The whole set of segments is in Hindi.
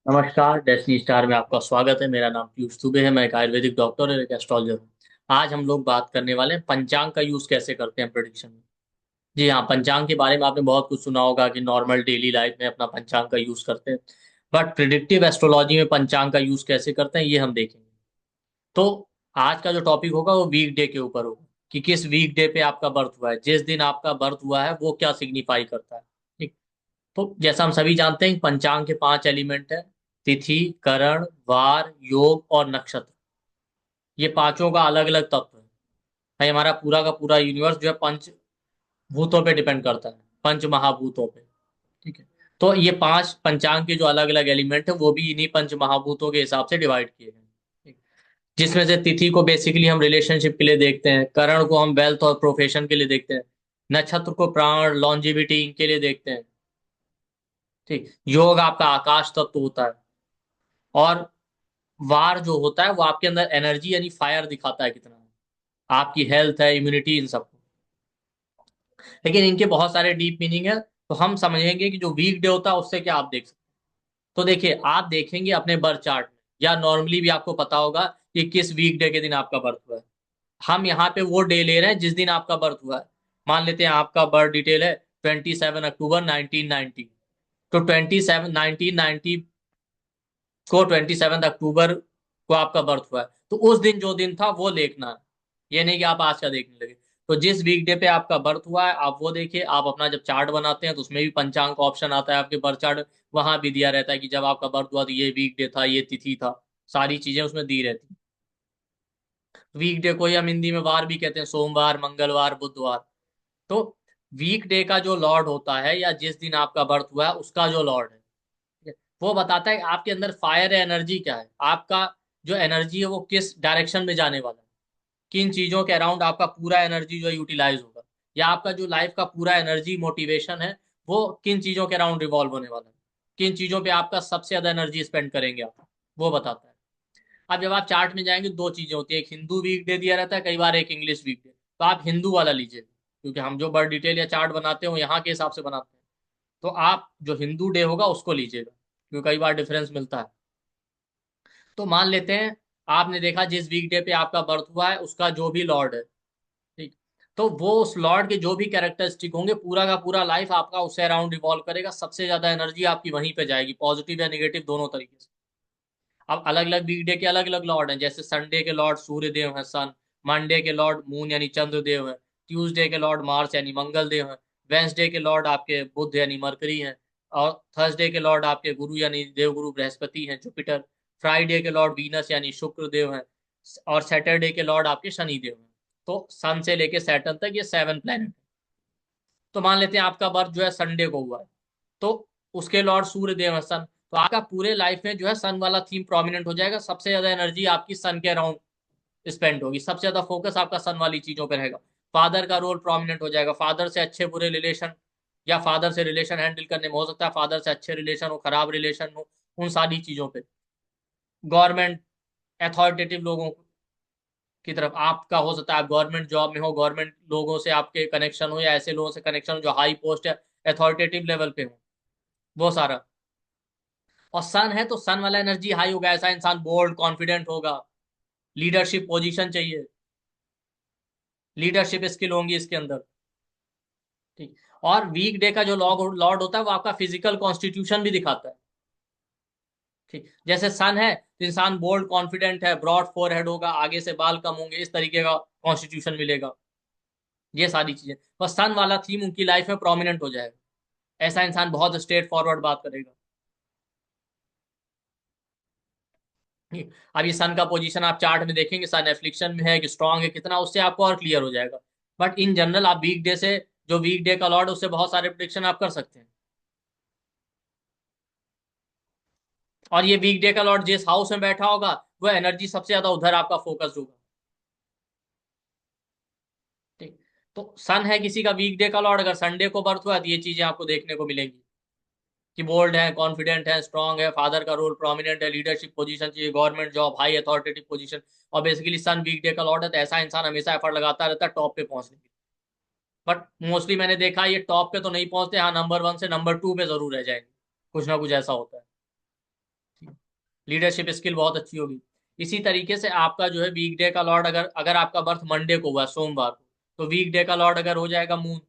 नमस्कार, डेस्टिनी स्टार में आपका स्वागत है। मेरा नाम पीयूष दुबे है। मैं एक आयुर्वेदिक डॉक्टर और एक एस्ट्रोलॉजर हूँ। आज हम लोग बात करने वाले हैं पंचांग का यूज कैसे करते हैं प्रेडिक्शन में। जी हाँ, पंचांग के बारे में आपने बहुत कुछ सुना होगा कि नॉर्मल डेली लाइफ में अपना पंचांग का यूज करते हैं। बट प्रिडिक्टिव एस्ट्रोलॉजी में पंचांग का यूज कैसे करते हैं ये हम देखेंगे। तो आज का जो टॉपिक होगा वो वीक डे के ऊपर होगा कि किस वीक डे पे आपका बर्थ हुआ है, जिस दिन आपका बर्थ हुआ है वो क्या सिग्निफाई करता है। ठीक। तो जैसा हम सभी जानते हैं पंचांग के 5 एलिमेंट है। तिथि, करण, वार, योग और नक्षत्र। ये पांचों का अलग अलग तत्व है। भाई हमारा पूरा का पूरा यूनिवर्स जो है पंच भूतों पे डिपेंड करता है, पंच महाभूतों पे। ठीक है। तो ये पांच पंचांग के जो अलग अलग एलिमेंट है वो भी इन्हीं पंच महाभूतों के हिसाब से डिवाइड किए गए हैं। ठीक। जिसमें से तिथि को बेसिकली हम रिलेशनशिप के लिए देखते हैं, करण को हम वेल्थ और प्रोफेशन के लिए देखते हैं, नक्षत्र को प्राण लॉन्जिविटी इनके लिए देखते हैं। ठीक। योग आपका आकाश तत्व होता है। और वार जो होता है वो आपके अंदर एनर्जी यानी फायर दिखाता है कितना है, आपकी हेल्थ है, इम्यूनिटी, इन सब। लेकिन इनके बहुत सारे डीप मीनिंग है। तो हम समझेंगे कि जो वीक डे होता है उससे क्या आप देख सकते हैं। तो देखिए, आप देखेंगे अपने बर्थ चार्ट में या नॉर्मली भी आपको पता होगा कि किस वीक डे के दिन आपका बर्थ हुआ है। हम यहाँ पे वो डे ले रहे हैं जिस दिन आपका बर्थ हुआ है। मान लेते हैं आपका बर्थ डिटेल है 27 अक्टूबर 1990। तो 27 1990 को 27 अक्टूबर को आपका बर्थ हुआ है, तो उस दिन जो दिन था वो देखना है। ये नहीं कि आप आज का देखने लगे। तो जिस वीकडे पे आपका बर्थ हुआ है आप वो देखिए। आप अपना जब चार्ट बनाते हैं तो उसमें भी पंचांग का ऑप्शन आता है, आपके बर्थ चार्ट वहां भी दिया रहता है कि जब आपका बर्थ हुआ तो ये वीकडे था, ये तिथि था, सारी चीजें उसमें दी रहती है। वीकडे को ही हम हिंदी में वार भी कहते हैं, सोमवार, मंगलवार, बुधवार। तो वीकडे का जो लॉर्ड होता है या जिस दिन आपका बर्थ हुआ है उसका जो लॉर्ड है वो बताता है कि आपके अंदर फायर है, एनर्जी क्या है, आपका जो एनर्जी है वो किस डायरेक्शन में जाने वाला है, किन चीजों के अराउंड आपका पूरा एनर्जी जो है यूटिलाइज होगा, या आपका जो लाइफ का पूरा एनर्जी मोटिवेशन है वो किन चीजों के अराउंड रिवॉल्व होने वाला है, किन चीजों पे आपका सबसे ज्यादा एनर्जी स्पेंड करेंगे आप, वो बताता है। अब जब आप चार्ट में जाएंगे दो चीजें होती है, एक हिंदू वीक डे दिया रहता है, कई बार एक इंग्लिश वीक डे। तो आप हिंदू वाला लीजिए, क्योंकि हम जो बर्थ डिटेल या चार्ट बनाते हैं वो यहाँ के हिसाब से बनाते हैं। तो आप जो हिंदू डे होगा उसको लीजिएगा, क्योंकि कई बार डिफरेंस मिलता है। तो मान लेते हैं आपने देखा जिस वीक डे पे आपका बर्थ हुआ है उसका जो भी लॉर्ड है। ठीक। तो वो उस लॉर्ड के जो भी कैरेक्टरिस्टिक होंगे पूरा का पूरा लाइफ आपका उससे अराउंड रिवॉल्व करेगा, सबसे ज्यादा एनर्जी आपकी वहीं पे जाएगी, पॉजिटिव या निगेटिव दोनों तरीके से। अब अलग अलग वीकडे के अलग अलग लॉर्ड हैं, जैसे संडे के लॉर्ड सूर्य देव हैं, सन। मंडे के लॉर्ड मून यानी चंद्र देव हैं। ट्यूसडे के लॉर्ड मार्स यानी मंगल देव हैं। वेंसडे के लॉर्ड आपके बुध यानी मरकरी हैं। और थर्सडे के लॉर्ड आपके गुरु यानी देवगुरु बृहस्पति हैं, जुपिटर। फ्राइडे के लॉर्ड वीनस यानी शुक्र देव हैं। और सैटरडे के लॉर्ड आपके शनि देव हैं। तो सन से लेके सैटर्न तक ये 7 प्लैनेट। तो मान लेते हैं आपका बर्थ जो है संडे को हुआ है, तो उसके लॉर्ड सूर्य देव है, सन। तो आपका पूरे लाइफ में जो है सन वाला थीम प्रोमिनेंट हो जाएगा, सबसे ज्यादा एनर्जी आपकी सन के अराउंड स्पेंड होगी, सबसे ज्यादा फोकस आपका सन वाली चीजों पे रहेगा। फादर का रोल प्रोमिनेंट हो जाएगा, फादर से अच्छे बुरे रिलेशन या फादर से रिलेशन हैंडल करने में, हो सकता है फादर से अच्छे रिलेशन हो, खराब रिलेशन हो, उन सारी चीजों पे। गवर्नमेंट अथॉरिटेटिव लोगों की तरफ आपका हो सकता है, आप गवर्नमेंट जॉब में हो, गवर्नमेंट लोगों से आपके कनेक्शन हो या ऐसे लोगों से कनेक्शन हो जो हाई पोस्ट है, अथॉरिटेटिव लेवल पे हो, वो सारा। और सन है तो सन वाला एनर्जी हाई होगा, ऐसा इंसान बोल्ड कॉन्फिडेंट होगा, लीडरशिप पोजीशन चाहिए, लीडरशिप स्किल होंगी इसके अंदर। ठीक। और वीक डे का जो लॉर्ड लॉर्ड होता है वो आपका फिजिकल कॉन्स्टिट्यूशन भी दिखाता है। ठीक। जैसे सन है तो इंसान बोल्ड कॉन्फिडेंट है, ब्रॉड फोरहेड होगा, आगे से बाल कम होंगे, इस तरीके का कॉन्स्टिट्यूशन मिलेगा। ये सारी चीजें बस सन वाला थीम उनकी लाइफ में प्रोमिनेंट हो जाएगा, ऐसा इंसान बहुत स्ट्रेट फॉरवर्ड बात करेगा। अब ये सन का पोजीशन आप चार्ट में देखेंगे, सन एफ्लिक्शन में है कि स्ट्रांग है कितना, उससे आपको और क्लियर हो जाएगा। बट इन जनरल आप वीक डे से, जो वीक डे का लॉर्ड उससे बहुत सारे प्रिडिक्शन आप कर सकते हैं। और ये वीक डे का लॉर्ड जिस हाउस में बैठा होगा वो एनर्जी सबसे ज्यादा उधर आपका फोकस होगा। ठीक। तो सन है किसी का वीक डे का लॉर्ड, अगर संडे को बर्थ हुआ है तो ये चीजें आपको देखने को मिलेंगी कि बोल्ड है, कॉन्फिडेंट है, स्ट्रांग है, फादर का रोल प्रोमिनेंट है, लीडरशिप पोजीशन चाहिए, government job, high authoritative position. और बेसिकली सन वीक डे का लॉर्ड है तो ऐसा इंसान हमेशा एफर्ट लगाता रहता है टॉप पे पहुंचने की। बट मोस्टली मैंने देखा ये टॉप पे तो नहीं पहुंचते, हाँ नंबर 1 से नंबर 2 पे जरूर रह जाएंगे, कुछ ना कुछ ऐसा होता है। लीडरशिप स्किल बहुत अच्छी होगी। इसी तरीके से आपका जो है वीक डे का लॉर्ड, अगर अगर आपका बर्थ मंडे को हुआ, सोमवार को, तो वीक डे का लॉर्ड अगर हो जाएगा मून,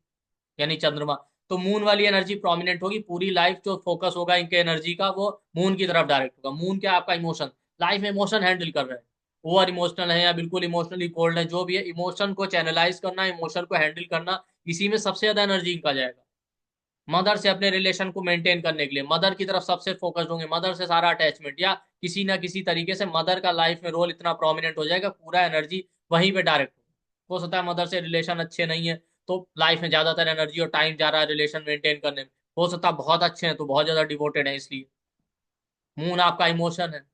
यानी चंद्रमा, तो मून वाली एनर्जी प्रोमिनेंट होगी। पूरी लाइफ जो फोकस होगा इनके एनर्जी का वो मून की तरफ डायरेक्ट होगा। मून क्या, आपका इमोशन, लाइफ में इमोशन हैंडल कर रहे हैं, ओवर इमोशनल है या बिल्कुल इमोशनली कोल्ड है, जो भी है, इमोशन को चैनलाइज करना, इमोशन को हैंडल करना, इसी में सबसे ज्यादा एनर्जी इनका जाएगा। मदर से अपने रिलेशन को मेंटेन करने के लिए मदर की तरफ सबसे फोकस्ड होंगे, मदर से सारा अटैचमेंट, या किसी ना किसी तरीके से मदर का लाइफ में रोल इतना प्रोमिनेंट हो जाएगा, पूरा एनर्जी वहीं पे डायरेक्ट हो सकता है। मदर से रिलेशन अच्छे नहीं है तो लाइफ में ज्यादातर एनर्जी और टाइम जा रहा है रिलेशन मेंटेन करने में। हो सकता है बहुत अच्छे हैं तो बहुत ज्यादा डिवोटेड है, इसलिए मून आपका इमोशन है।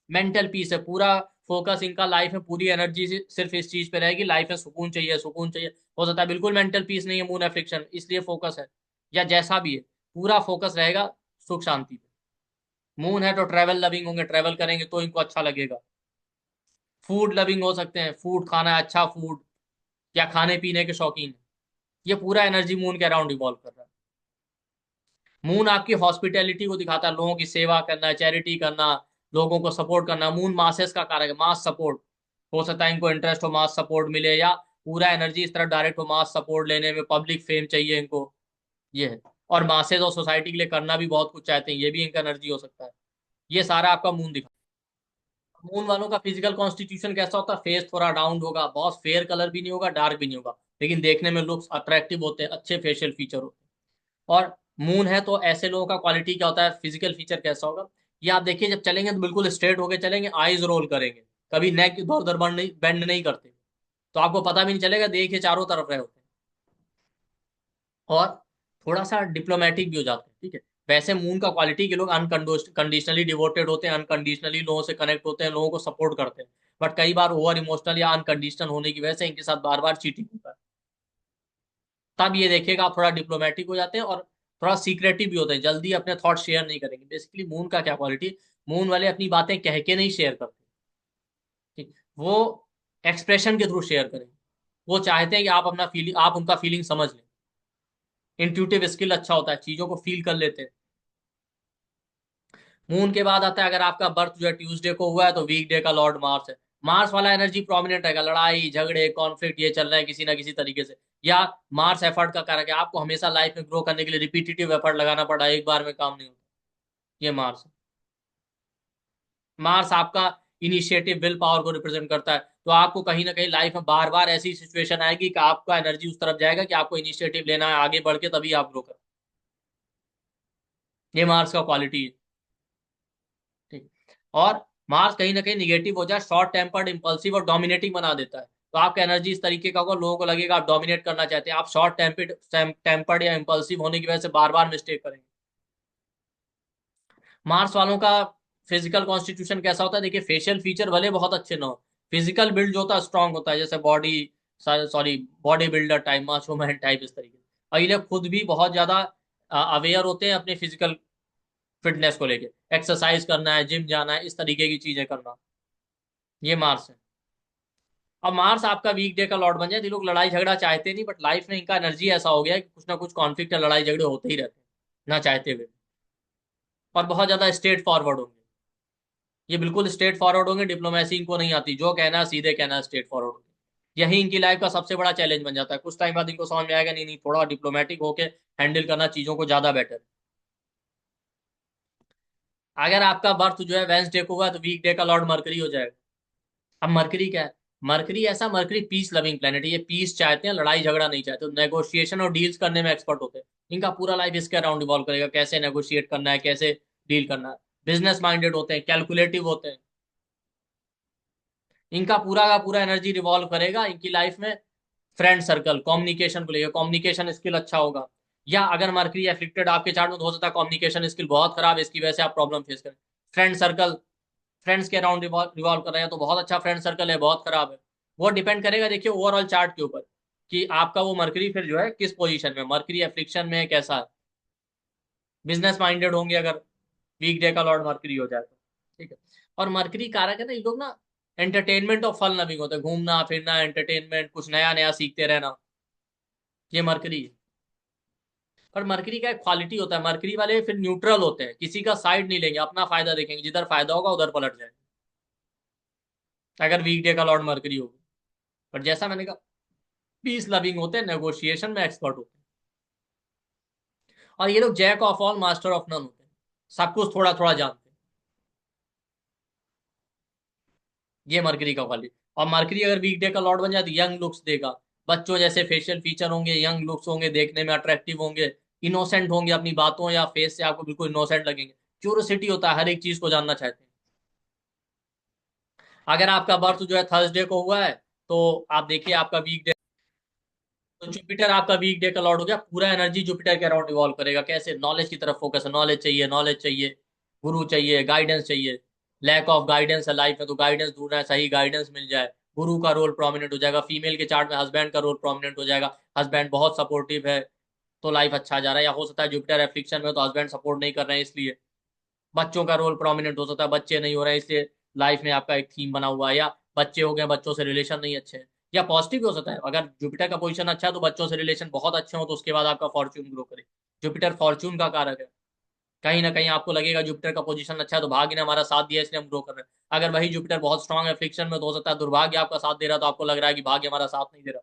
मेंटल पीस है, पूरा फोकस इनका लाइफ में, पूरी एनर्जी सिर्फ इस चीज पे रहेगी, लाइफ में सुकून चाहिए, सुकून चाहिए। हो सकता है बिल्कुल मेंटल पीस नहीं है, मून एफ्लिक्शन, इसलिए फोकस है, या जैसा भी है, पूरा फोकस रहेगा सुख शांति पे। मून है तो ट्रैवल लविंग होंगे, ट्रैवल करेंगे तो इनको अच्छा लगेगा। फूड लविंग हो सकते हैं, फूड खाना है, अच्छा फूड, या खाने पीने के शौकीन है। ये पूरा एनर्जी मून के अराउंड इवॉल्व कर रहा है। मून आपकी हॉस्पिटैलिटी को दिखाता है, लोगों की सेवा करना, चैरिटी करना, लोगों को सपोर्ट करना। मून मासेस का कारक है, मास सपोर्ट। हो सकता है इनको इंटरेस्ट हो, मास सपोर्ट मिले, या पूरा एनर्जी इस तरफ डायरेक्ट हो, मास सपोर्ट लेने में, पब्लिक फेम चाहिए इनको, ये है। और मासेस और सोसाइटी के लिए करना भी बहुत कुछ चाहते हैं, ये भी इनका एनर्जी हो सकता है। ये सारा आपका मून दिखा। मून वालों का फिजिकल कॉन्स्टिट्यूशन कैसा होता है? फेस थोड़ा राउंड होगा, बहुत फेयर कलर भी नहीं होगा, डार्क भी नहीं होगा, लेकिन देखने में लुक्स अट्रैक्टिव होते हैं, अच्छे फेशियल फीचर होते हैं। और मून है तो ऐसे लोगों का क्वालिटी क्या होता है, फिजिकल फीचर कैसा होगा? ये आप देखिए, जब चलेंगे तो बिल्कुल स्ट्रेट होके चलेंगे, आईज रोल करेंगे, कभी नेक इधर उधर बेंड नहीं करते, तो आपको पता भी नहीं चलेगा, देखिए चारों तरफ रहे होते हैं। और थोड़ा सा डिप्लोमेटिक भी हो जाते हैं, ठीक है। वैसे मून का क्वालिटी के लोग अनकंडीशनली डिवोटेड होते हैं, अनकंडीशनली लोगों से कनेक्ट होते हैं, लोगों को सपोर्ट करते हैं। बट कई बार ओवर इमोशनल या अनकंडीशनल होने की वजह से इनके साथ बार बार चीटिंग होता है। तब ये देखिएगा आप थोड़ा डिप्लोमेटिक हो जाते हैं और थोड़ा सीक्रेटिव भी होते हैं, जल्दी अपने थॉट शेयर नहीं करेंगे। बेसिकली मून का क्या क्वालिटी, मून वाले अपनी बातें कह के नहीं शेयर करते, ठीक, वो एक्सप्रेशन के थ्रू शेयर करेंगे। वो चाहते हैं कि आप अपना फीलिंग, आप उनका फीलिंग समझ लें। इंट्यूटिव स्किल अच्छा होता है, चीजों को फील कर लेते हैं। मून के बाद आता है, अगर आपका बर्थ जो है ट्यूसडे को हुआ है, तो वीक डे का लॉर्ड मार्स है। मार्स वाला एनर्जी प्रोमिनेंट रहेगा, लड़ाई झगड़े कॉन्फ्लिक्ट ये चल रहे हैं किसी ना किसी तरीके से। या मार्स एफर्ट का कारक है, आपको हमेशा लाइफ में ग्रो करने के लिए रिपीटेटिव एफर्ट लगाना पड़ा, एक बार में काम नहीं होता। ये मार्स है। मार्स आपका इनिशिएटिव विल पावर को रिप्रेजेंट करता है, तो आपको कहीं ना कहीं लाइफ में बार बार ऐसी सिचुएशन आएगी कि आपका एनर्जी उस तरफ जाएगा कि आपको इनिशिएटिव लेना है, आगे बढ़ के तभी आप ग्रो करें। ये मार्स का क्वालिटी है, ठीक। और मार्स कहीं ना कहीं निगेटिव हो जाए, शॉर्ट टेम्पर्ड, इंपल्सिव और डोमिनेटिंग बना देता है, तो आपका एनर्जी इस तरीके का होगा, लोगों को लगेगा आप डोमिनेट करना चाहते हैं, आप शॉर्ट टेम्पर्ड या इंपल्सिव होने की वजह से बार बार मिस्टेक करेंगे। मार्स वालों का फिजिकल कॉन्स्टिट्यूशन कैसा होता है? देखिए, फेशियल फीचर भले बहुत अच्छे ना हो, फिजिकल बिल्ड जो होता है स्ट्रांग होता है, जैसे body, sorry, body builder type, macho man type, इस तरीके से। और ये लोग खुद भी बहुत ज्यादा अवेयर होते हैं अपने फिजिकल फिटनेस को लेके, एक्सरसाइज करना है, जिम जाना है, इस तरीके की चीजें करना। ये मार्स है। अब मार्स आपका वीक डे का लॉर्ड बन जाए तो ये लोग लड़ाई झगड़ा चाहते नहीं, बट लाइफ में इनका एनर्जी ऐसा हो गया है कि कुछ ना कुछ कॉन्फ्लिक्ट या लड़ाई झगड़े होते ही रहते हैं, ना चाहते हुए। और बहुत ज्यादा स्ट्रेट फॉरवर्ड होंगे, ये बिल्कुल स्ट्रेट फॉरवर्ड होंगे, डिप्लोमेसी इनको नहीं आती, जो कहना है सीधे कहना है, स्ट्रेट फॉरवर्ड होंगे। यही इनकी लाइफ का सबसे बड़ा चैलेंज बन जाता है, कुछ टाइम बाद इनको समझ में आएगा, नहीं नहीं, थोड़ा डिप्लोमेटिक होके हैंडल करना चीजों को ज्यादा बेटर। अगर आपका बर्थ जो है वेंसडे को हुआ तो वीक डे का लॉर्ड मरकरी हो जाएगा। अब मरकरी क्या है? मरकरी ऐसा, मरकरी पीस लविंग प्लेनेट है, ये पीस चाहते हैं, लड़ाई झगड़ा नहीं चाहते, तो नेगोशिएशन और डील्स करने में एक्सपर्ट होते हैं। इनका पूरा लाइफ इसके अराउंड इवॉल्व करेगा, कैसे नेगोशिएट करना है, कैसे डील करना है। बिजनेस माइंडेड होते हैं, कैलकुलेटिव होते हैं। इनका पूरा का पूरा एनर्जी रिवॉल्व करेगा इनकी लाइफ में फ्रेंड सर्कल, कम्युनिकेशन को लेकर, कम्युनिकेशन स्किल अच्छा होगा। या अगर मरकरी एफिक्टेड आपके चार्ट में तो हो सकता है कम्युनिकेशन स्किल बहुत खराब है, इसकी वजह से आप प्रॉब्लम फेस करें। फ्रेंड सर्कल, फ्रेंड्स के अराउंड रिवॉल्व कर रहे हैं तो बहुत अच्छा फ्रेंड सर्कल है, बहुत खराब है। वो डिपेंड करेगा, देखिए, ओवरऑल चार्ट के ऊपर, कि आपका वो मरकरी फिर जो है किस पोजीशन में, मरकरी एफ्लिक्शन में है, कैसा है। बिजनेस माइंडेड होंगे अगर वीक डे का लॉर्ड मरकरी हो जाए तो, ठीक है। और मरकरी कारक है ना, ये लोग ना एंटरटेनमेंट और फन लविंग होते हैं, घूमना फिरना, एंटरटेनमेंट, कुछ नया नया सीखते रहना। ये मरकरी है। पर मरकरी का एक क्वालिटी होता है, मरकरी वाले फिर न्यूट्रल होते हैं, किसी का साइड नहीं लेंगे, अपना फायदा देखेंगे, जिधर फायदा होगा उधर पलट जाएंगे अगर वीकडे का लॉर्ड मरकरी होगा। पर जैसा मैंने कहा, पीस लविंग होते हैं, नेगोशिएशन में एक्सपर्ट होते हैं, और ये लोग jack of all master of none होते हैं, सब कुछ थोड़ा थोड़ा जानते हैं। ये मरकरी का क्वालिटी। और मरकरी अगर वीकडे का लॉर्ड बन जाए तो यंग लुक्स देगा, बच्चों जैसे फेशियल फीचर होंगे, यंग लुक्स होंगे, देखने में अट्रैक्टिव होंगे, इनोसेंट होंगे, अपनी बातों या फेस से आपको बिल्कुल इनोसेंट लगेंगे। क्यूरोसिटी होता है, हर एक चीज को जानना चाहते हैं। अगर आपका बर्थ जो है थर्सडे को हुआ है, तो आप देखिए आपका वीक डे, तो जुपिटर आपका वीक डे का लॉर्ड हो गया, पूरा एनर्जी जुपिटर के अराउंड इवॉल्व करेगा। कैसे? नॉलेज की तरफ फोकस है, नॉलेज चाहिए, नॉलेज चाहिए, गुरु चाहिए, गाइडेंस चाहिए। लैक ऑफ गाइडेंस है लाइफ में, तो गाइडेंस ढूंढना है, सही गाइडेंस मिल जाए। गुरु का रोल प्रोमिनेंट हो जाएगा। फीमेल के चार्ट में हस्बैंड का रोल प्रोमिनेंट हो जाएगा, हस्बैंड बहुत सपोर्टिव है तो लाइफ अच्छा जा रहा है। या हो सकता है जुपिटर एफ्लिक्शन में तो हस्बैंड सपोर्ट नहीं कर रहे हैं, इसलिए बच्चों का रोल प्रोमिनेंट हो सकता है, बच्चे नहीं हो रहे हैं इसलिए लाइफ में आपका एक थीम बना हुआ है। या बच्चे हो गए, बच्चों से रिलेशन नहीं अच्छे हैं। या पॉजिटिव भी हो सकता है, अगर जुपिटर का पोजीशन अच्छा है तो बच्चों से रिलेशन बहुत अच्छे हो, तो उसके बाद आपका फॉर्च्यून ग्रो करे। जुपिटर फॉर्च्यून का कारक है। कहीं ना कहीं आपको लगेगा जुपिटर का पोजीशन अच्छा है तो भाग्य ने हमारा साथ दिया इसलिए हम ग्रो कर रहे हैं। अगर वही जुपिटर बहुत स्ट्रांग है फ्रिक्शन में, तो हो सकता है दुर्भाग्य आपका साथ दे रहा, तो आपको लग रहा है कि भाग्य हमारा साथ नहीं दे रहा।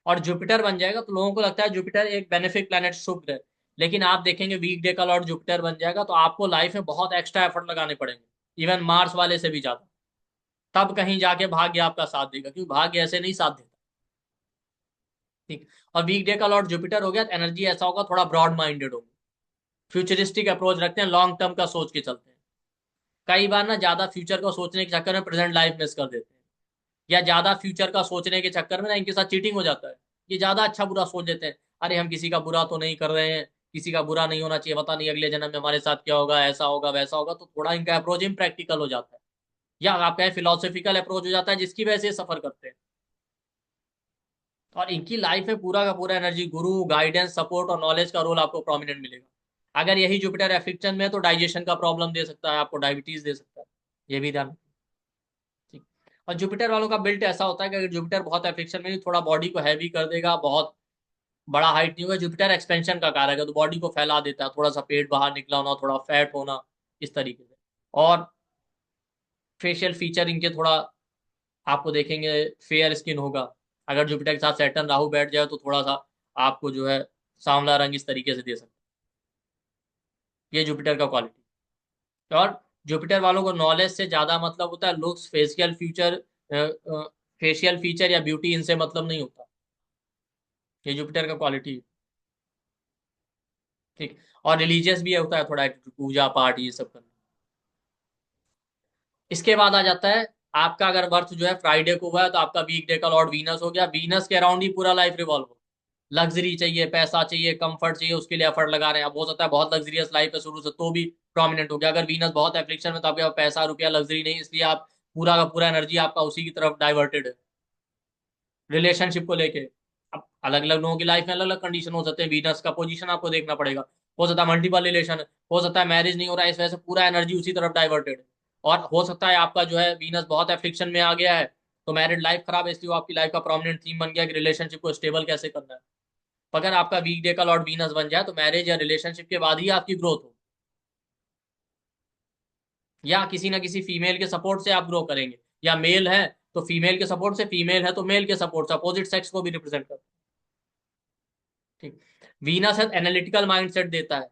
और जुपिटर बन जाएगा तो लोगों को लगता है जुपिटर एक बेनिफिक प्लैनेट, शुक्र है। लेकिन आप देखेंगे वीक डे का लॉर्ड जुपिटर बन जाएगा तो आपको लाइफ में बहुत एक्स्ट्रा एफर्ट लगाने पड़ेंगे, इवन मार्स वाले से भी ज्यादा। तब कहीं जाके भाग्य आपका साथ देगा, क्योंकि भाग्य ऐसे नहीं साथ देता। ठीक। और वीक डे का लॉर्ड जुपिटर हो गया तो एनर्जी ऐसा होगा, थोड़ा ब्रॉड माइंडेड होगा, फ्यूचरिस्टिक अप्रोच रखते हैं, लॉन्ग टर्म का सोच के चलते हैं। कई बार ना ज्यादा फ्यूचर को सोचने के चक्कर में प्रेजेंट लाइफ मिस कर देते हैं, या ज्यादा फ्यूचर का सोचने के चक्कर में ना इनके साथ चीटिंग हो जाता है। ये ज्यादा अच्छा बुरा सोच देते हैं, अरे हम किसी का बुरा तो नहीं कर रहे हैं, किसी का बुरा नहीं होना चाहिए, पता नहीं अगले जन्म में हमारे साथ क्या होगा, ऐसा होगा वैसा होगा, तो थोड़ा इनका अप्रोच इम्प्रैक्टिकल हो जाता है, या आप कहें फिलोसफिकल अप्रोच हो जाता है, जिसकी वजह से सफर करते हैं। और इनकी लाइफ में पूरा का पूरा एनर्जी, गुरु, गाइडेंस, सपोर्ट और नॉलेज का रोल आपको प्रोमिनेंट मिलेगा। अगर यही जुपिटर एफिक्शन में है, तो डाइजेशन का प्रॉब्लम दे सकता है, आपको डायबिटीज दे सकता है, ये भी ध्यान। ठीक। और जुपिटर वालों का बिल्ट ऐसा होता है कि अगर जुपिटर बहुत एफिक्शन में, थोड़ा बॉडी को हैवी कर देगा, बहुत बड़ा हाइट नहीं होगा। जुपिटर एक्सपेंशन का कारक है, तो बॉडी को फैला देता है, थोड़ा सा पेट बाहर निकला होना, थोड़ा फैट होना, इस तरीके से। और फेशियल फीचर इनके थोड़ा आपको देखेंगे फेयर स्किन होगा। अगर जुपिटर के साथ सैटर्न राहु बैठ जाए तो थोड़ा सा आपको जो है सांवला रंग इस तरीके से दे सकते हैं। ये जुपिटर का क्वालिटी। और जुपिटर वालों को नॉलेज से ज्यादा मतलब होता है, लुक्स, फेशियल फीचर या ब्यूटी, इनसे मतलब नहीं होता। ये जुपिटर का क्वालिटी है। ठीक। और रिलीजियस भी होता है थोड़ा, पूजा पाठ ये सब करना। इसके बाद आ जाता है आपका, अगर बर्थ जो है फ्राइडे को हुआ है तो आपका वीक डे का लॉर्ड वीनस हो गया। वीनस के अराउंड ही पूरा लाइफ रिवॉल्व हो। लग्जरी चाहिए, पैसा चाहिए, कंफर्ट चाहिए, उसके लिए एफर्ट लगा रहे हैं। अब हो सकता है बहुत लग्जरियस लाइफ है शुरू से, तो भी प्रोमिनेंट हो गया। अगर वीनस बहुत एफ्लिक्शन में, तो आपके पास पैसा रुपया लग्जरी नहीं, इसलिए आप पूरा का पूरा एनर्जी आपका उसी की तरफ डाइवर्टेड है। रिलेशनशिप को लेके, अब अलग अलग लोगों की लाइफ में अलग अलग कंडीशन हो सकते हैं, वीनस का पोजीशन आपको देखना पड़ेगा। हो सकता है मल्टीपल रिलेशन है, हो सकता है मैरिज नहीं हो रहा है, इस वजह से पूरा एनर्जी उसी तरफ डाइवर्टेड है। और हो सकता है आपका जो है वीनस बहुत एफ्लिक्शन में आ गया है, तो मैरिड लाइफ खराब है, इसलिए वो आपकी लाइफ का प्रोमिनेंट थीम बन गया कि रिलेशनशिप को स्टेबल कैसे करना है। अगर आपका वीक डे का लॉर्ड वीनस बन जाए तो मैरिज या रिलेशनशिप के बाद ही आपकी ग्रोथ हो, या किसी ना किसी फीमेल के सपोर्ट से आप ग्रो करेंगे। या मेल है तो फीमेल के सपोर्ट से, फीमेल है तो मेल के सपोर्ट से, अपोजिट सेक्स को भी रिप्रेजेंट करता है। ठीक। वीनस है एनालिटिकल माइंडसेट देता है।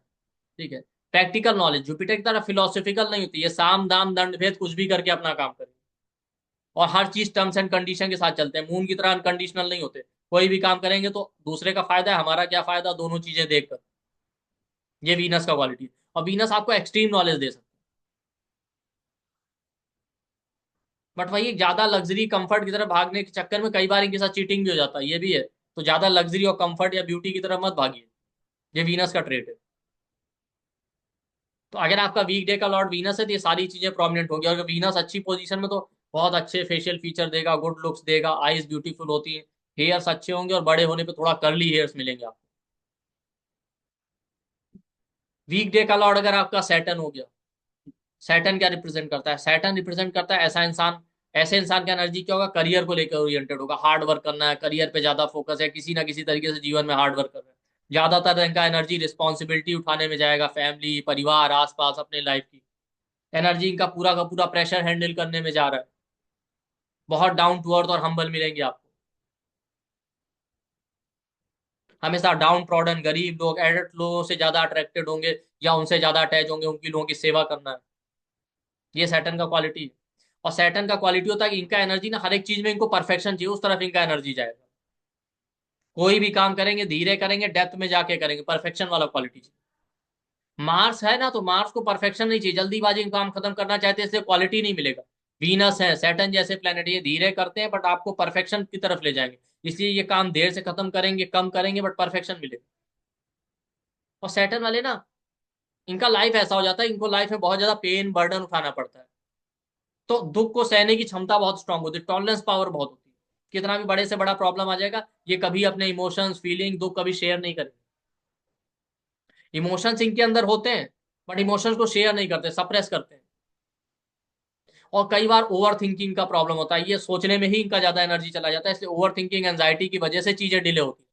ठीक है। प्रैक्टिकल नॉलेज, जुपिटर की तरह फिलोसफिकल नहीं होती, ये साम दाम दंड भेद कुछ भी करके अपना काम करें। और हर चीज टर्म्स एंड कंडीशन के साथ चलते हैं, मून की तरह अनकंडीशनल नहीं होते। कोई भी काम करेंगे तो दूसरे का फायदा है, हमारा क्या फायदा, दोनों चीजें देखकर। ये वीनस का क्वालिटी है। और वीनस आपको एक्सट्रीम नॉलेज दे सकता है, बट वही ज्यादा लग्जरी कंफर्ट की तरफ भागने के चक्कर में कई बार इनके साथ चीटिंग भी हो जाता है, ये भी है। तो ज्यादा लग्जरी और कंफर्ट या ब्यूटी की तरफ मत भागिए, ये वीनस का ट्रेट है। तो अगर आपका वीक डे का लॉर्ड वीनस है तो ये सारी चीजें प्रोमिनेंट होगी। और अगर वीनस अच्छी पोजीशन में, तो बहुत अच्छे फेशियल फीचर देगा, गुड लुक्स देगा, आईज ब्यूटीफुल होती है, हेयर्स अच्छे होंगे, और बड़े होने पे थोड़ा कर्ली हेयर्स मिलेंगे आपको। वीक डे का लॉर्ड अगर आपका सैटर्न हो गया, सैटर्न क्या रिप्रेजेंट करता है? सैटर्न रिप्रेजेंट करता है ऐसा इंसान, ऐसे इंसान का एनर्जी क्या होगा, करियर को लेकर ओरिएंटेड होगा, हार्ड वर्क करना है, करियर पे ज्यादा फोकस है, किसी ना किसी तरीके से जीवन में हार्ड वर्क कर रहा है। ज्यादातर इनका एनर्जी रिस्पॉन्सिबिलिटी उठाने में जाएगा, फैमिली, परिवार, आसपास, अपने लाइफ की एनर्जी इनका पूरा का पूरा प्रेशर हैंडल करने में जा रहा है। बहुत डाउन टू अर्थ और हम्बल मिलेंगे आपको। हमेशा डाउन ट्रॉडन गरीब लोग एडल्ट लोगों से ज्यादा अट्रैक्टेड होंगे या उनसे ज्यादा अटैच होंगे, उनकी लोगों की सेवा करना है। ये सैटर्न का क्वालिटी है। और सैटर्न का क्वालिटी होता है कि इनका एनर्जी ना हर एक चीज में इनको परफेक्शन चाहिए, उस तरफ इनका एनर्जी जाएगा। कोई भी काम करेंगे धीरे करेंगे, डेप्थ में जाके करेंगे, परफेक्शन वाला क्वालिटी चाहिए। मार्स है ना, तो मार्स को परफेक्शन नहीं चाहिए, जल्दीबाजी में काम खत्म करना चाहते हैं, इससे क्वालिटी नहीं मिलेगा। वीनस है, सैटर्न जैसे प्लेनेट, ये धीरे करते हैं बट आपको परफेक्शन की तरफ ले जाएंगे। इसलिए ये काम देर से खत्म करेंगे, कम करेंगे, बट परफेक्शन मिलेगा। और सैटर्न वाले ना, इनका लाइफ ऐसा हो जाता है, इनको लाइफ में बहुत ज्यादा पेन बर्डन उठाना पड़ता है। तो दुख को सहने की क्षमता बहुत स्ट्रांग होती है, टॉलरेंस पावर बहुत होती है। कितना भी बड़े से बड़ा प्रॉब्लम आ जाएगा, ये कभी अपने इमोशंस, फीलिंग, दुख कभी शेयर नहीं करेंगे। इमोशंस इनके अंदर होते हैं, बट इमोशंस को शेयर नहीं करते, सप्रेस करते हैं। और कई बार ओवर थिंकिंग का प्रॉब्लम होता है, ये सोचने में ही इनका ज्यादा एनर्जी चला जाता है, इसलिए ओवर थिंकिंग, एंजाइटी की वजह से चीजें डिले होती है।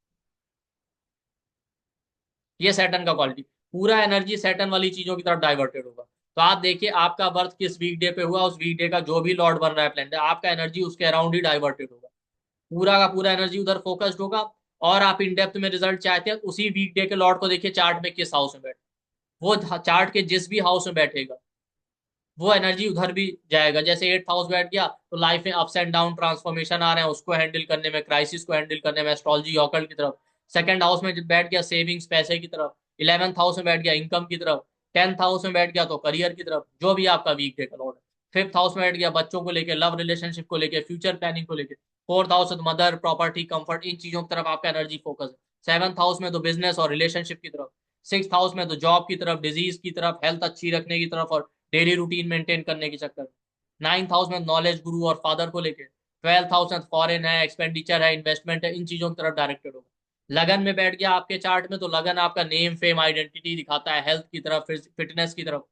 ये सैटर्न का क्वालिटी, पूरा एनर्जी सैटर्न वाली चीजों की तरफ डाइवर्टेड होगा। तो आप देखिए आपका बर्थ किस वीक डे पे हुआ, उस वीक डे का जो भी लॉर्ड बन रहा है प्लेनेट, आपका एनर्जी उसके अराउंड ही डाइवर्टेड होगा। पूरा का पूरा एनर्जी उधर फोकस्ड होगा। और आप इन डेप्थ में रिजल्ट चाहते हैं, उसी वीक डे के लॉर्ड को देखिए चार्ट में किस हाउस में बैठे, वो चार्ट के जिस भी हाउस में बैठेगा वो एनर्जी उधर भी जाएगा। जैसे 8th हाउस बैठ गया तो लाइफ में अप्स एंड डाउन, ट्रांसफॉर्मेशन आ रहे हैं, उसको हैंडल करने में, क्राइसिस को हैंडल करने में, एस्ट्रोलॉजी ऑकल्ट की तरफ। सेकंड हाउस में बैठ गया सेविंग्स, पैसे की तरफ। 11th हाउस में बैठ गया इनकम की तरफ। 10th हाउस में बैठ गया तो करियर की तरफ, जो भी आपका वीक डे का लॉर्ड है। 5th हाउस में बैठ गया बच्चों को लेकर, लव रिलेशनशिप को लेकर, फ्यूचर प्लानिंग को लेकर। 4th हाउस में मदर, प्रॉपर्टी, कंफर्ट, इन चीजों की तरफ आपका एनर्जी फोकस है। 7th हाउस में तो बिजनेस और रिलेशनशिप की तरफ। 6th हाउस में तो जॉब की तरफ, डिजीज की तरफ, हेल्थ अच्छी रखने की तरफ और डेली रूटीन मेंटेन करने के चक्कर। 9th हाउस में नॉलेज, गुरु और फादर को लेके। 12th हाउस में फॉरेन है, एक्सपेंडिचर है, इन्वेस्टमेंट है, इन चीजों की तरफ डायरेक्टेड होगा। लगन में बैठ गया आपके चार्ट में तो लगन आपका नेम, फेम, आइडेंटिटी दिखाता है, हेल्थ की तरफ, फिटनेस की तरफ।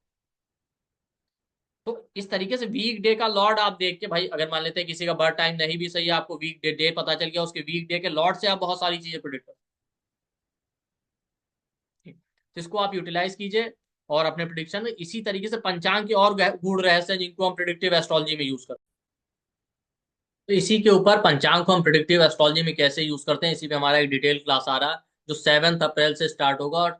तो इस तरीके से वीक डे का लॉर्ड आप देख के भाई, अगर मान लेते हैं किसी का बर्थ टाइम नहीं भी सही है, आपको वीक डे डे पता चल गया, उसके वीक डे के लॉर्ड से आप बहुत सारी चीजें प्रिडिक्ट कर सकते हैं। तो इसको आप यूटिलाइज कीजिए और अपने प्रिडिक्शन में इसी तरीके से पंचांग के और गूढ़ रहस्य हैं जिनको हम प्रिडिक्टिव एस्ट्रोलॉजी में यूज करते हैं। तो इसी के ऊपर पंचांग को हम प्रिडिक्टिव एस्ट्रोलॉजी में कैसे यूज करते हैं, इसी पे हमारा एक डिटेल क्लास आ रहा है, जो 7th अप्रैल से स्टार्ट होगा और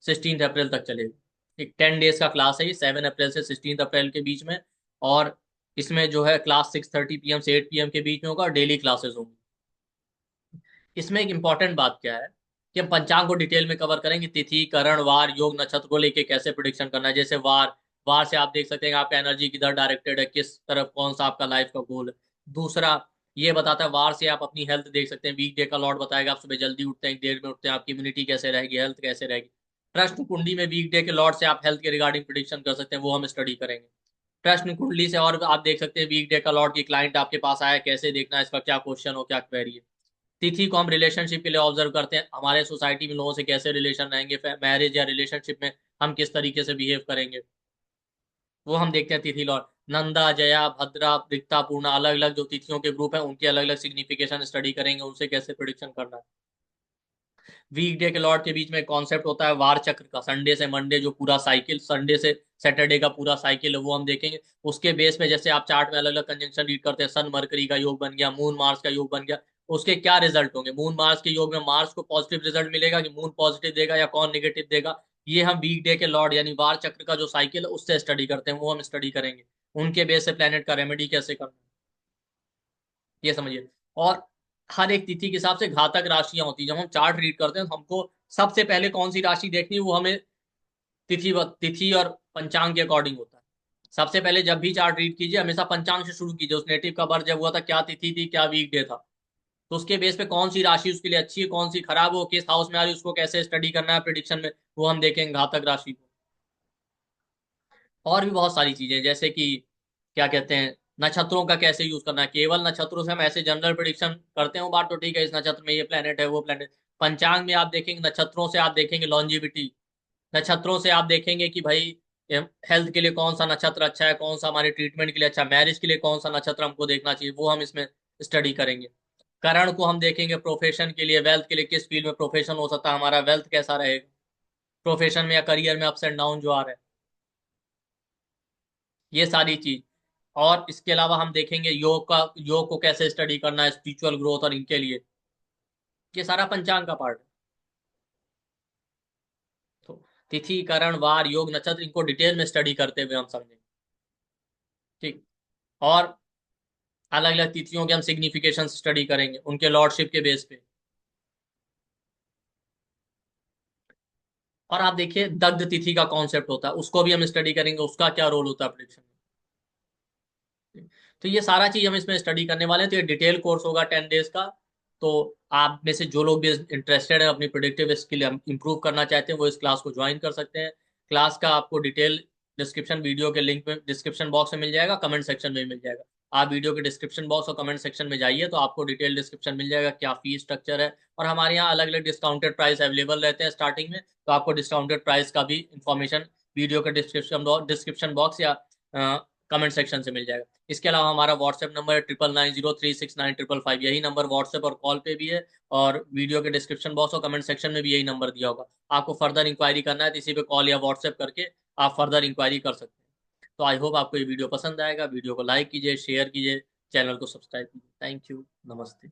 16th अप्रैल तक चलेगा। एक 10 डेज का क्लास है ये, 7 अप्रैल से 16th अप्रैल के बीच में। और इसमें जो है क्लास 6:30 PM से 8 PM के बीच में होगा और डेली क्लासेस होंगी। इसमें एक इंपॉर्टेंट बात क्या है कि हम पंचांग को डिटेल में कवर करेंगे, तिथि, करण, वार, योग, नक्षत्र को लेके कैसे प्रिडिक्शन करना है। जैसे वार, वार से आप देख सकते हैं आपका एनर्जी किधर डायरेक्टेड है, किस तरफ, कौन सा आपका लाइफ का गोल है। दूसरा, ये बताता है वार से आप अपनी हेल्थ देख सकते हैं, वीक डे का लॉर्ड बताएगा आप सुबह जल्दी उठते हैं, देर में उठते हैं, आपकी इम्यूनिटी कैसे रहेगी, हेल्थ कैसे रहेगी। प्रश्न कुंडली में वीक डे के लॉर्ड से आप हेल्थ के रिगार्डिंग प्रिडिक्शन कर सकते हैं, वो हम स्टडी करेंगे। प्रश्न कुंडली से और आप देख सकते हैं वीक डे का लॉर्ड की क्लाइंट आपके पास आया, कैसे देखना है, इसका क्या क्वेश्चन हो, क्या क्वेरी है। तिथि को हम रिलेशनशिप के लिए ऑब्जर्व करते हैं, हमारे सोसाइटी में लोगों से कैसे रिलेशन रहेंगे, मैरिज या रिलेशनशिप में हम किस तरीके से बिहेव करेंगे, वो हम देखते हैं तिथि लॉर्ड। नंदा, जया, भद्रा, रिक्ता, पूर्णा, अलग अलग जो तिथियों के ग्रुप हैं उनके अलग अलग सिग्निफिकेशन स्टडी करेंगे, उनसे कैसे प्रिडिक्शन करना है। वीक डे के लॉर्ड के बीच में कॉन्सेप्ट होता है वार चक्र का, संडे से मंडे जो पूरा साइकिल, संडे से सैटरडे का पूरा साइकिल है वो हम देखेंगे। उसके बेस पे जैसे आप चार्ट में अलग अलग कंजंक्शन रीड करते हैं, सन मरकरी का योग बन गया, मून मार्स का योग बन गया, उसके क्या रिजल्ट होंगे। मून मार्स के योग में मार्स को पॉजिटिव रिजल्ट मिलेगा कि मून पॉजिटिव देगा या कौन निगेटिव देगा, ये हम वीक डे के लॉर्ड यानी वार चक्र का जो साइकिल है उससे स्टडी करते हैं, वो हम स्टडी करेंगे। उनके बेस से प्लेनेट का रेमेडी कैसे करना है, ये समझिए। और हर एक तिथि के हिसाब से घातक राशियां होती है, जब हम चार्ट रीड करते हैं तो हमको सबसे पहले कौन सी राशि देखनी है वो हमें तिथि और पंचांग के अकॉर्डिंग होता है। सबसे पहले जब भी चार्ट रीड कीजिए हमेशा पंचांग से शुरू कीजिए, उस नेटिव का बर्थ जब हुआ था क्या तिथि थी, क्या वीक डे था, तो उसके बेस पे कौन सी राशि उसके लिए अच्छी है, कौन सी खराब हो, किस हाउस में आ रही है, उसको कैसे स्टडी करना है प्रिडिक्शन में, वो हम देखेंगे घातक राशि को। और भी बहुत सारी चीजें जैसे कि क्या कहते हैं, नक्षत्रों का कैसे यूज करना है। केवल नक्षत्रों से हम ऐसे जनरल प्रिडिक्शन करते हैं, वो बात तो ठीक है, इस नक्षत्र में ये प्लेनेट है, वो प्लेनेट। पंचांग में आप देखेंगे, नक्षत्रों से आप देखेंगे लॉन्जिविटी, नक्षत्रों से आप देखेंगे कि भाई हेल्थ के लिए कौन सा नक्षत्र अच्छा है, कौन सा हमारे ट्रीटमेंट के लिए अच्छा है, मैरिज के लिए कौन सा नक्षत्र हमको देखना चाहिए, वो हम इसमें स्टडी करेंगे। करण को हम देखेंगे प्रोफेशन के लिए, वेल्थ के लिए, किस फील्ड में प्रोफेशन हो सकता है, हमारा वेल्थ कैसा रहेगा प्रोफेशन में या करियर में, अप्स एंड डाउन जो आ रहे हैं, ये सारी चीज। और इसके अलावा हम देखेंगे योग को कैसे स्टडी करना है, स्पिरिचुअल ग्रोथ और इनके लिए, ये सारा पंचांग का पार्ट है। तो तिथि, करण, वार, योग, नक्षत्र, इनको डिटेल में स्टडी करते हुए हम समझेंगे। ठीक। और अलग अलग तिथियों के हम सिग्निफिकेशन स्टडी करेंगे उनके लॉर्डशिप के बेस पे। और आप देखिए दग्ध तिथि का कॉन्सेप्ट होता है, उसको भी हम स्टडी करेंगे, उसका क्या रोल होता है प्रेडिक्शन में। तो ये सारा चीज हम इसमें स्टडी करने वाले हैं। तो ये डिटेल कोर्स होगा 10 डेज का। तो आप में से जो लोग भी इंटरेस्टेड है, अपनी प्रोडिक्टिव स्किल इंप्रूव करना चाहते हैं, वो इस क्लास को ज्वाइन कर सकते हैं। क्लास का आपको डिटेल डिस्क्रिप्शन वीडियो के लिंक में डिस्क्रिप्शन बॉक्स में मिल जाएगा, कमेंट सेक्शन में भी मिल जाएगा। आप वीडियो के डिस्क्रिप्शन बॉक्स और कमेंट सेक्शन में जाइए तो आपको डिटेल डिस्क्रिप्शन मिल जाएगा, क्या फीस स्ट्रक्चर है। और हमारे यहाँ अलग अलग डिस्काउंटेड प्राइस अवेलेबल रहते हैं स्टार्टिंग में, तो आपको डिस्काउंटेड प्राइस का भी इंफॉर्मेशन वीडियो के डिस्क्रिप्शन बॉक्स या कमेंट सेक्शन से मिल जाएगा। इसके अलावा हमारा व्हाट्सएप नंबर है 9903695555, यही नंबर व्हाट्सएप और कॉल पे भी है। और वीडियो के डिस्क्रिप्शन बॉक्स और कमेंट सेक्शन में भी यही नंबर दिया होगा। आपको फर्दर इंक्वायरी करना है तो इसी पे कॉल या व्हाट्सएप करके आप फर्दर इंक्वायरी कर सकते हैं। तो आई होप आपको ये वीडियो पसंद आएगा। वीडियो को लाइक कीजिए, शेयर कीजिए, चैनल को सब्सक्राइब कीजिए। थैंक यू, नमस्ते।